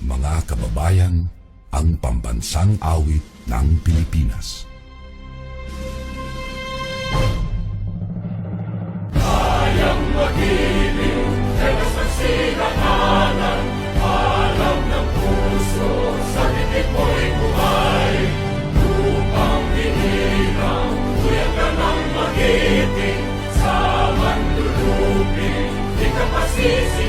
Mga kababayan, ang pambansang awit ng Pilipinas. Kayang mag-ibig, telas ng sinangalan, alam ng puso, sa titik mo'y buhay. Upang hinilang, tuyag ka ng magiting, sa manlulupin, di ka pasisi.